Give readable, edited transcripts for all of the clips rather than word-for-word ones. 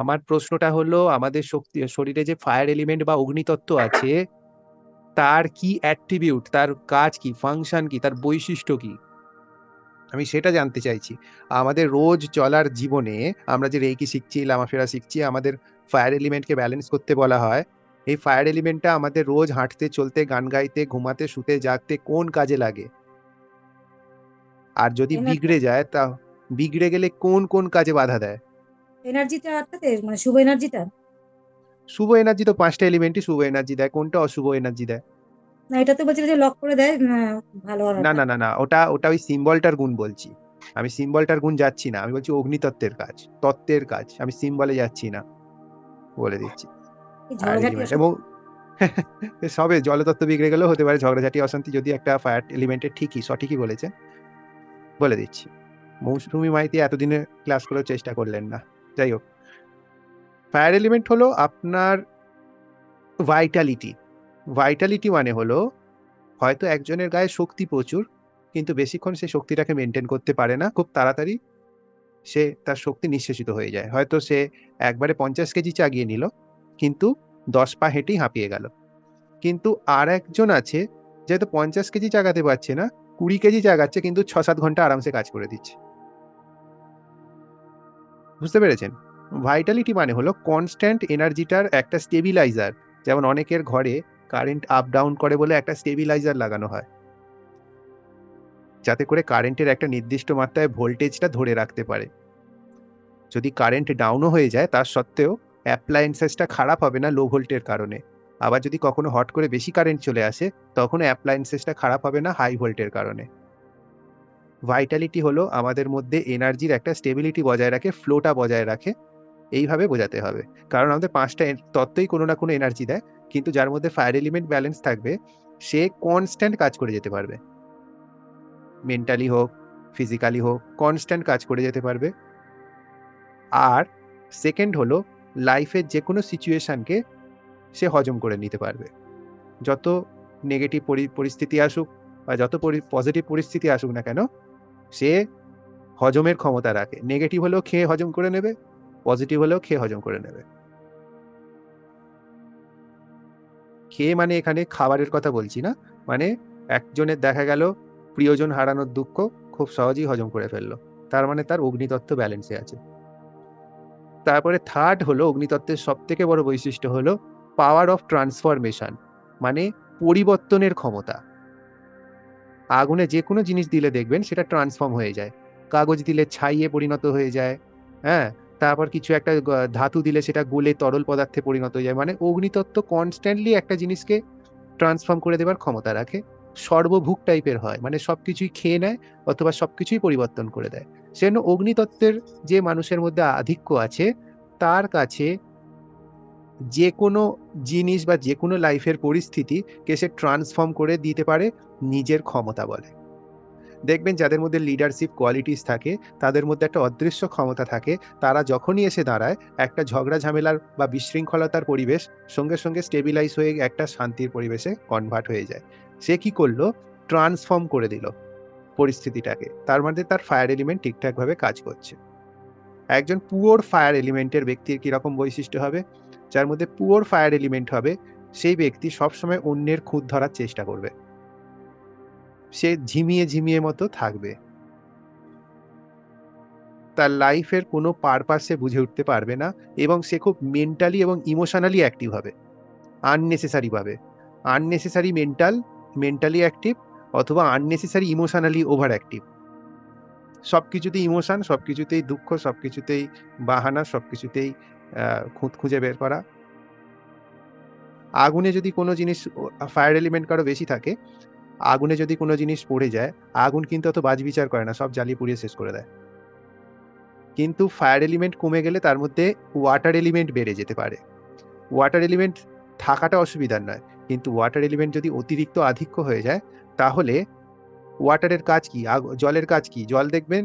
আমার প্রশ্নটা হলো আমাদের শরীরে যে ফায়ার এলিমেন্ট বা অগ্নিতত্ত্ব আছে তার কি অ্যাট্রিবিউট, তার কাজ কি, ফাংশন কি, তার বৈশিষ্ট্য কি? আমি সেটা জানতে চাইছি। আমাদের রোজ চলার জীবনে আমরা যে রেইকি শিখছি, লামাফেরা শিখছি, আমাদের ফায়ার এলিমেন্টকে ব্যালেন্স করতে বলা হয়। এই ফায়ার এলিমেন্টটা আমাদের রোজ হাঁটতে, চলতে, গান গাইতে, ঘুমাতে, শুতে, জাগতে কোন কাজে লাগে? আর যদি এনার্জি, বিগড়ে যায় বিগড়ে গেলে কোন, কোন কাজে বাধা দেয়? এনার্জিটাতে মানে শুভ এনার্জিটা। শুভ এনার্জি তো ৫ টা এলিমেন্টই শুভ এনার্জি দেয়। কোনটা অশুভ এনার্জি দেয়? না, এটা তো বলছিল যে লক করে দেয় ভালো না, হওয়াটা। না, না, না। ওটা ওই সিম্বলটার গুণ বলছি। আমি সিম্বলটার গুণ যাচ্ছি না। আমি বলছি অগ্নিতত্ত্বের কাজ, তত্ত্বের কাজ। আমি সিম্বলে যাচ্ছি না। বলে দিচ্ছি। এই ফায়ার ঝগড়াঝাটি এলিমেন্ট এবং অশান্তি। সবে জলতত্ত্ব বিগড়ে গেলেও হতে পারে ঝগড়াঝাটি অশান্তি যদি একটা ফায়ার এলিমেন্টের ঠিকই সঠিকই বলেছেন। বলে দিচ্ছি। মৌসুমী মাইতি এতদিনে ক্লাস করেও চেষ্টা করলেন না। যাই হোক, ফায়ার এলিমেন্ট হলো আপনার ভাইটালিটি। ভাইটালিটি মানে হলো হয়তো একজনের গায়ে শক্তি প্রচুর, কিন্তু বেশিক্ষণ সে শক্তিটাকে মেইনটেইন করতে পারে না। খুব তাড়াতাড়ি সে তার শক্তি নিঃশেষিত হয়ে যায়। হয়তো সে একবারে ৫০ কেজি চাগিয়ে নিল, কিন্তু ১০ পা হেঁটেই হাঁপিয়ে গেল। কিন্তু আরেকজন আছে যে হয়তো ৫০ কেজি চাগাতে পারছে না, ২০ কেজি চাগাচ্ছে কিন্তু ৬-৭ ঘন্টা আরামসে কাজ করে দিচ্ছে। বুঝতে পেরেছেন? ভাইটালিটি মানে হলো কনস্ট্যান্ট এনার্জিটার একটা স্টেবিলাইজার। যেমন অনেকের ঘরে কারেন্ট আপ ডাউন করে বলে একটা স্টেবিলাইজার লাগানো হয়। যাতে করে কারেন্টের একটা নির্দিষ্ট মাত্রায় ভোল্টেজটা ধরে রাখতে পারে। যদি কারেন্ট ডাউনও হয়ে যায় তার সত্ত্বেও অ্যাপ্লায়েন্সেসটা খারাপ হবে না লো ভোল্টের কারণে। আবার যদি কখনো হট করে বেশি কারেন্ট চলে আসে, তখনও অ্যাপ্লায়েন্সেসটা খারাপ হবে না হাই ভোল্টের কারণে। ভাইটালিটি হলো আমাদের মধ্যে এনার্জির একটা স্টেবিলিটি বজায় রাখে, ফ্লোটা বজায় রাখে। এইভাবে বোঝাতে হবে। কারণ আমাদের ৫ টা তত্ত্বই কোনো না কোনো এনার্জি দেয়। কিন্তু যার মধ্যে ফায়ার এলিমেন্ট ব্যালেন্স থাকবে, সে কনস্ট্যান্ট কাজ করে যেতে পারবে। মেন্টালি হোক, ফিজিক্যালি হোক, কনস্ট্যান্ট কাজ করে যেতে পারবে। আর সেকেন্ড হলো লাইফের যেকোনো সিচুয়েশনকে সে হজম করে নিতে পারবে। যত নেগেটিভ পরিস্থিতি আসুক বা যত পজিটিভ পরিস্থিতি আসুক না কেন, সে হজমের ক্ষমতা রাখে। নেগেটিভ হলেও খেয়ে হজম করে নেবে, পজিটিভ হলেও খেয়ে হজম করে নেবে। খেয়ে মানে এখানে খাবারের কথা বলছি না। মানে একজনের দেখা গেল প্রিয়জন হারানোর দুঃখ খুব সহজেই হজম করে ফেললো। তার মানে তার অগ্নিতত্ত্ব ব্যালেন্সে আছে। তারপরে থার্ড হলো অগ্নিতত্ত্বের সবথেকে বড় বৈশিষ্ট্য হলো পাওয়ার অফ ট্রান্সফরমেশন, মানে পরিবর্তনের ক্ষমতা। আগুনে যেকোনো জিনিস দিলে দেখবেন সেটা ট্রান্সফর্ম হয়ে যায়। কাগজ দিলে ছাইয়ে পরিণত হয়ে যায়, হ্যাঁ? তারপর কিছু একটা ধাতু দিলে সেটা গলে তরল পদার্থে পরিণত হয়ে যায়। মানে অগ্নিতত্ত্ব কনস্ট্যান্টলি একটা জিনিসকে ট্রান্সফর্ম করে দেবার ক্ষমতা রাখে। সর্বভুক টাইপের হয়। মানে সবকিছুই খেয়ে নেয় অথবা সবকিছুই পরিবর্তন করে দেয়। সেজন্য অগ্নিতত্ত্বের যে মানুষের মধ্যে আধিক্য আছে, তার কাছে যেকোনো জিনিস বা যেকোনো লাইফের পরিস্থিতিকে সে ট্রান্সফর্ম করে দিতে পারে নিজের ক্ষমতা বলে। দেখবেন যাদের মধ্যে লিডারশিপ কোয়ালিটিস থাকে, তাদের মধ্যে একটা অদৃশ্য ক্ষমতা থাকে। তারা যখনই এসে দাঁড়ায়, একটা ঝগড়া ঝামেলার বা বিশৃঙ্খলতার পরিবেশ সঙ্গে, সঙ্গে স্টেবিলাইজ হয়ে একটা শান্তির পরিবেশে কনভার্ট হয়ে যায়। সে কি করলো? ট্রান্সফর্ম করে দিল পরিস্থিতিটাকে। তার মধ্যে তার ফায়ার এলিমেন্ট ঠিকঠাকভাবে কাজ করছে। একজন পুওর ফায়ার এলিমেন্টের ব্যক্তির কিরকম বৈশিষ্ট্য হবে? যার মধ্যে পুওর ফায়ার এলিমেন্ট হবে, সেই ব্যক্তি সবসময় অন্যের খুঁত ধরার চেষ্টা করবে। সে ঝিমিয়ে, ঝিমিয়ে মতো থাকবে। তার লাইফের কোনো পারপাস সে বুঝে উঠতে পারবে না এবং সে খুব মেন্টালি এবং ইমোশনালি অ্যাক্টিভ হবে আননেসেসারি ভাবে। আননেসেসারি মেন্টালি অ্যাক্টিভ অথবা আননেসেসারি ইমোশনালি ওভার অ্যাক্টিভ। সবকিছুতেই ইমোশন, সবকিছুতেই দুঃখ, সবকিছুতেই বাহানা, সবকিছুতেই খুঁত খুঁজে বের করা। আগুনে যদি কোনো জিনিস ফায়ার এলিমেন্ট কারো বেশি থাকে, আগুনে যদি কোনো জিনিস পড়ে যায়, আগুন কিন্তু অত বাছবিচার করে না, সব জ্বালিয়ে পুড়িয়ে শেষ করে দেয়। কিন্তু ফায়ার এলিমেন্ট কমে গেলে তার মধ্যে ওয়াটার এলিমেন্ট বেড়ে যেতে পারে। ওয়াটার এলিমেন্ট থাকাটা অসুবিধার নয়, কিন্তু ওয়াটার এলিমেন্ট যদি অতিরিক্ত আধিক্য হয়ে যায়, তাহলে ওয়াটারের কাজ কি? জলের কাজ কি? জল দেখবেন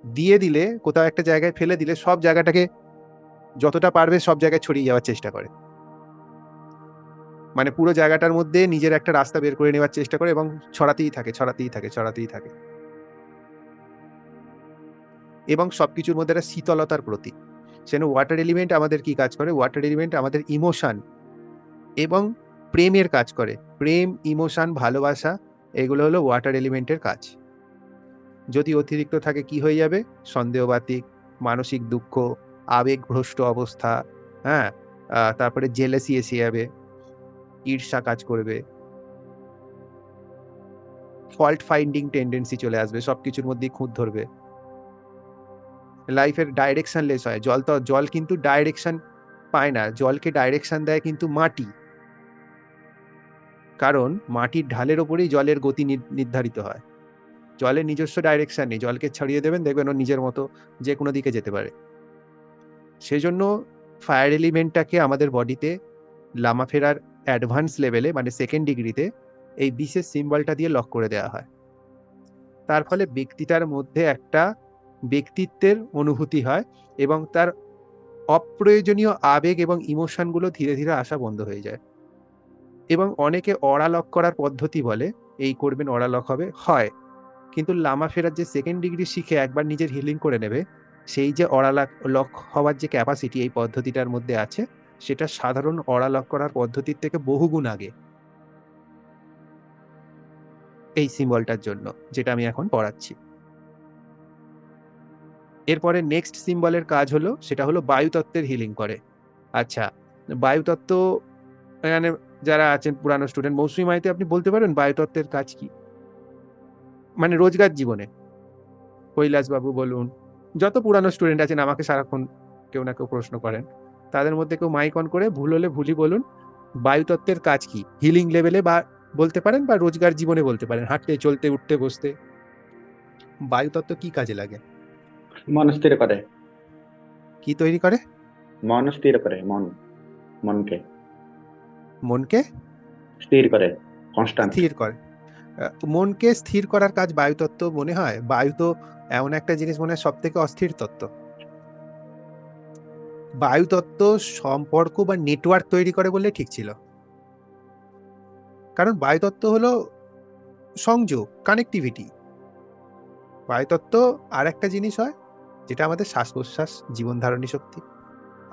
দিয়ে দিলে, কোথাও একটা জায়গায় ফেলে দিলে সব জায়গাটাকে যতটা পারবে সব জায়গায় ছড়িয়ে যাওয়ার চেষ্টা করে। মানে পুরো জায়গাটার মধ্যে নিজের একটা রাস্তা বের করে নেওয়ার চেষ্টা করে এবং ছড়াতেই থাকে, ছড়াতেই থাকে, ছড়াতেই থাকে। এবং সবকিছুর মধ্যে একটা শীতলতার প্রতীক। সেন ওয়াটার এলিমেন্ট আমাদের কি কাজ করে? ওয়াটার এলিমেন্ট আমাদের ইমোশন এবং প্রেমের কাজ করে। প্রেম, ইমোশন, ভালোবাসা এগুলো হলো ওয়াটার এলিমেন্টের কাজ। যদি অতিরিক্ত থাকে কি হয়ে যাবে? সন্দেহবাতিক, মানসিক দুঃখ, আবেগভ্রষ্ট অবস্থা, হ্যাঁ? তারপরে জেলাসি এসে যাবে, ঈর্ষা কাজ করবে, ফল্ট ফাইন্ডিং টেন্ডেন্সি চলে আসবে, সবকিছুর মধ্যেই খুঁত ধরবে। লাইফের ডাইরেকশনলেস হয়। জল কিন্তু ডাইরেকশন পায় না। জলকে ডাইরেকশন দেয় কিন্তু মাটি। কারণ মাটির ঢালের উপরেই জলের গতি নির্ধারিত হয়। জলের নিজস্ব ডাইরেকশন নেই। জলকে ছড়িয়ে দেবেন, দেখবেন ও নিজের মতো যে কোনো দিকে যেতে পারে। সেজন্য ফায়ার এলিমেন্টটাকে আমাদের বডিতে লামাফেরার অ্যাডভান্স লেভেলে মানে সেকেন্ড ডিগ্রিতে এই বিশেষ সিম্বলটা দিয়ে লক করে দেওয়া হয়। তার ফলে ব্যক্তিটার মধ্যে একটা ব্যক্তিত্বের অনুভূতি হয় এবং তার অপ্রয়োজনীয় আবেগ এবং ইমোশনগুলো ধীরে ধীরে আসা বন্ধ হয়ে যায়। এবং অনেকে অরা লক করার পদ্ধতি বলে, এই করবেন অরা লক হবে, হয়। কিন্তু লামাফেরার যে সেকেন্ড ডিগ্রি শিখে একবার নিজের হিলিং করে নেবে, সেই যে অরা লক হওয়ার যে ক্যাপাসিটি এই পদ্ধতিটার মধ্যে আছে, সেটা সাধারণ অরা লক করার পদ্ধতির থেকে বহুগুণ আগে এই সিম্বলটার জন্য, যেটা আমি এখন পড়াচ্ছি। এরপরে নেক্সট সিম্বলের কাজ হলো, সেটা হলো বায়ুতত্ত্বের হিলিং করে। আচ্ছা, বায়ুতত্ত্ব এখানে যারা আছেন পুরানো স্টুডেন্ট, মৌসুমী মাইতি আপনি বলতে পারেন বায়ুতত্ত্বের কাজ কি? মানে রোজগার জীবনে কৈলাসবাবু বলুন, যত পুরানো স্টুডেন্ট আছেন আমাকে সারাক্ষণ কেউ না কেউ প্রশ্ন করেন, তাদের মধ্যে কেউ মাইক অন করে ভুল হলে ভুলই বলুন, বায়ুতত্ত্বের কাজ কি? হিলিং লেভেলে বা বলতে পারেন বা রোজগার জীবনে বলতে পারেন, হাঁটতে চলতে উঠতে বসতে। বায়ুতত্ত্ব কি কাজে লাগে? মন স্থির করে। কি তৈরি করে? মন স্থির করে, মনকে মনকে স্থির করে, কনস্ট্যান্ট। স্থির করে। মনকে স্থির করার কাজ বায়ুতত্ত্ব মনে হয়? বায়ু তো এমন একটা জিনিস মনে হয় সব থেকে অস্থির তত্ত্ব। বায়ুতত্ত্ব সম্পর্ক বা নেটওয়ার্ক তৈরি করে বললে ঠিক ছিল। কারণ বায়ুতত্ত্ব হলো সংযোগ, কানেক্টিভিটি। বায়ুতত্ত্ব আর একটা জিনিস হয় যেটা আমাদের শ্বাস প্রশ্বাস, জীবন ধারণী শক্তি।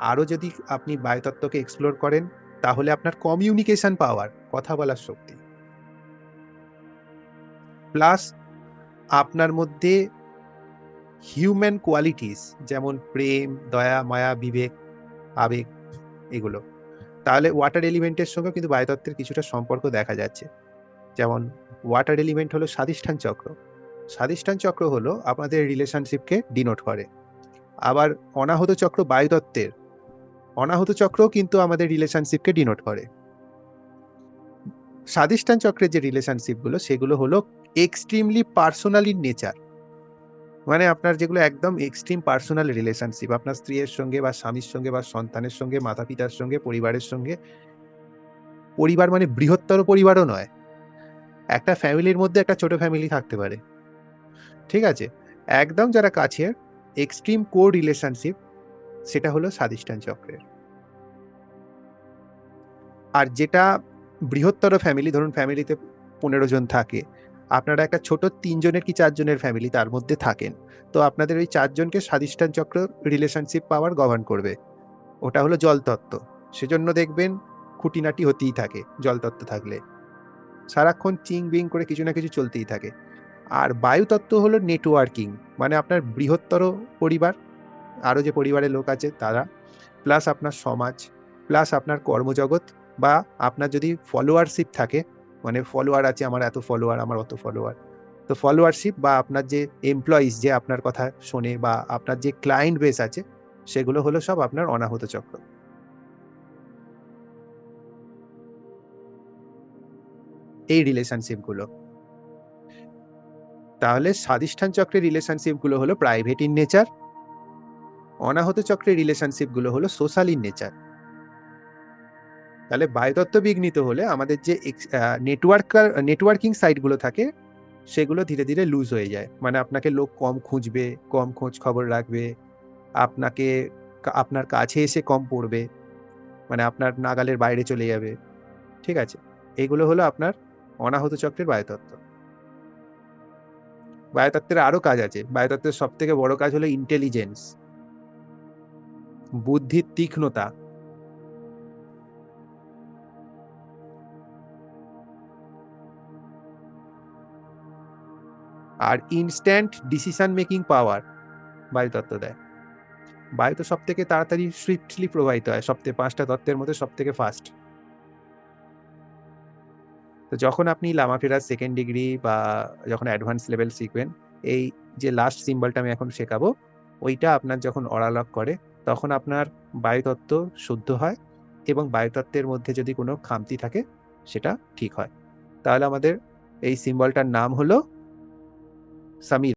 আরো যদি আপনি বায়ুতত্ত্বকে এক্সপ্লোর করেন তাহলে আপনার কমিউনিকেশন পাওয়ার, কথা বলার শক্তি, প্লাস আপনার মধ্যে হিউম্যান কোয়ালিটিস যেমন প্রেম, দয়া, মায়া, বিবেক, আবেগ, এগুলো। তাহলে ওয়াটার এলিমেন্টের সঙ্গে কিন্তু বায়ুতত্ত্বের কিছুটা সম্পর্ক দেখা যাচ্ছে। যেমন ওয়াটার এলিমেন্ট হলো স্বাধিষ্ঠান চক্র। স্বাধিষ্ঠান চক্র হলো আমাদের রিলেশনশিপকে ডিনোট করে। আবার অনাহত চক্র বায়ুতত্ত্বের, অনাহত চক্রও কিন্তু আমাদের রিলেশনশিপকে ডিনোট করে। স্বাধিষ্ঠান চক্রের যে রিলেশনশিপগুলো সেগুলো হলো এক্সট্রিমলি পার্সোনাল ইন নেচার। মানে আপনার যেগুলো একদম এক্সট্রিম পার্সোনাল রিলেশনশিপ, আপনার স্ত্রীর সঙ্গে বা স্বামীর সঙ্গে বা সন্তানের সঙ্গে, মাতা পিতার সঙ্গে, পরিবারের সঙ্গে। পরিবার মানে বৃহত্তর পরিবারও নয়, একটা ফ্যামিলির মধ্যে একটা ছোট ফ্যামিলি থাকতে পারে, ঠিক আছে? একদম যারা কাছের এক্সট্রিম কোর রিলেশনশিপ, সেটা হলো স্বাধিষ্ঠান চক্রের। আর যেটা বৃহত্তর ফ্যামিলি, ধরুন ফ্যামিলিতে 15 জন থাকে, আপনারা একটা ছোট 3 জনের কি 4 জনের ফ্যামিলি তার মধ্যে থাকেন, তো আপনাদের ওই 4 জনকে স্বাধিষ্ঠান চক্র রিলেশনশিপ পাওয়ার গভর্ন করবে। ওটা হলো জলতত্ত্ব। সেজন্য দেখবেন খুঁটিনাটি হতেই থাকে জলতত্ত্ব থাকলে, সারাক্ষণ চিং বিং করে কিছু না কিছু চলতেই থাকে। আর বায়ুতত্ত্ব হলো নেটওয়ার্কিং, মানে আপনার বৃহত্তর পরিবার, আরো যে পরিবারের লোক আছে তারা, প্লাস আপনার সমাজ, প্লাস আপনার কর্মজগৎ, বা আপনার যদি ফলোয়ারশিপ থাকে, মানে ফলোয়ার আছে, আমার এত ফলোয়ার, আমার অত ফলোয়ার, তো ফলোয়ারশিপ বা আপনার যে এমপ্লয়িজ যে আপনার কথা শোনে, বা আপনার যে ক্লায়েন্ট বেস আছে, সেগুলো হলো সব আপনার অনাহত চক্র। এই রিলেশনশিপগুলো, তাহলে স্বাধিষ্ঠান চক্রের রিলেশনশিপগুলো হলো প্রাইভেট ইন নেচার, অনাহত চক্রের রিলেশনশিপগুলো হলো সোশ্যাল ইন নেচার। তাহলে বায়ুতত্ত্ব বিঘ্নিত হলে আমাদের যে নেটওয়ার্কিং সাইটগুলো থাকে সেগুলো ধীরে ধীরে লুজ হয়ে যায়। মানে আপনাকে লোক কম খুঁজবে, কম খোঁজ খবর রাখবে, আপনাকে আপনার কাছে এসে কম পড়বে, মানে আপনার নাগালের বাইরে চলে যাবে, ঠিক আছে? এগুলো হলো আপনার অনাহত চক্রের বায়ুতত্ত্ব। বায়ুতত্ত্বের আরো কাজ আছে। বায়ুতত্ত্বের সব থেকে বড় কাজ হলো ইন্টেলিজেন্স। বুদ্ধির তীক্ষ্ণতা, আর ইনস্ট্যান্ট ডিসিশন মেকিং পাওয়ার বায়ুতত্ত্ব দেয়। বায়ু তো সব থেকে তাড়াতাড়ি সুইফটলি প্রবাহিত হয়, সবথেকে 5টা তত্ত্বের মধ্যে সব থেকে ফাস্ট। তো যখন আপনি লামাফেরার সেকেন্ড ডিগ্রি বা যখন অ্যাডভান্স লেভেল শিখবেন, এই যে লাস্ট সিম্বলটা আমি এখন শেখাবো, ওইটা আপনার যখন অরালক করে তখন আপনার বায়ুতত্ত্ব শুদ্ধ হয় এবং বায়ুতত্ত্বের মধ্যে যদি কোনো খামতি থাকে সেটা ঠিক হয়। তাহলে আমাদের এই সিম্বলটার নাম হলো সমীর।